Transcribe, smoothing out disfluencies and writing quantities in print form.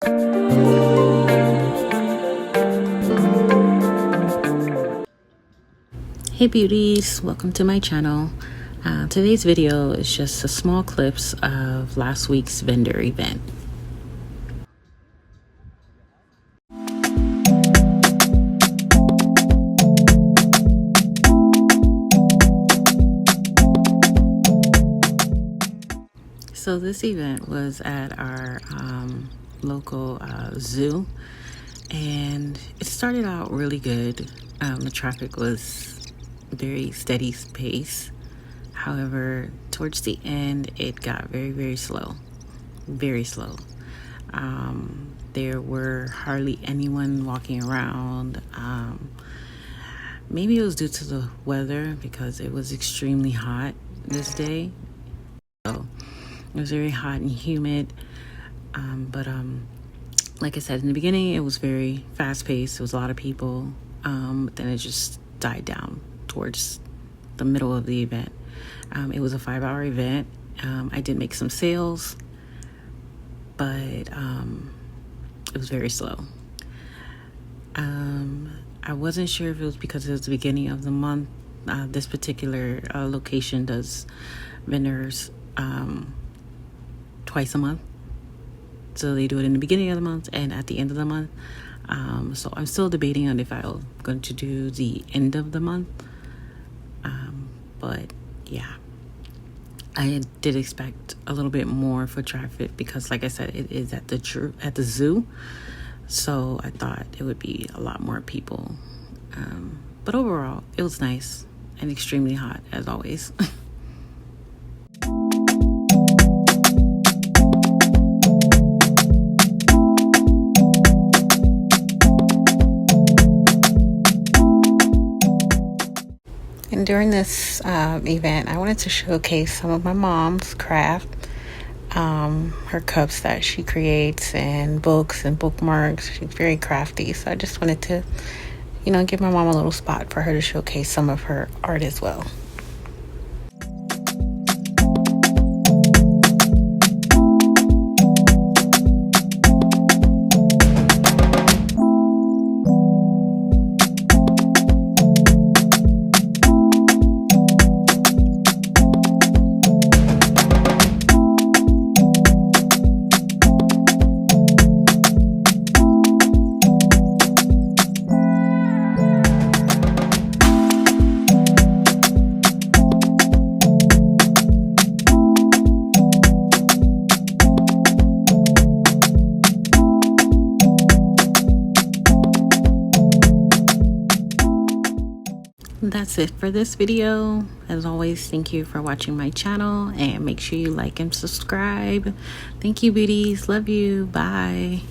Hey beauties, welcome to my channel. Today's video is just a small clips of last week's vendor event. So this event was at our local zoo, and it started out really good. The traffic was very steady pace. However, towards the end, it got very slow, very slow. There were hardly anyone walking around. Maybe it was due to the weather because it was extremely hot this day. So it was very hot and humid. But like I said in the beginning, it was very fast paced. It was a lot of people. But then it just died down towards the middle of the event. It was a 5-hour event. I did make some sales, but it was very slow. I wasn't sure if it was because it was the beginning of the month. This particular location does vendors twice a month. So they do it in the beginning of the month and at the end of the month. So I'm still debating on if I'm going to do the end of the month. But yeah, I did expect a little bit more foot traffic because, like I said, it is at the zoo. So I thought it would be a lot more people. But overall, it was nice and extremely hot as always. And during this event, I wanted to showcase some of my mom's craft, her cups that she creates, and books and bookmarks. She's very crafty, so I just wanted to, give my mom a little spot for her to showcase some of her art as well. That's it for this video. As always, thank you for watching my channel, and make sure you like and subscribe. Thank you beauties, love you, bye.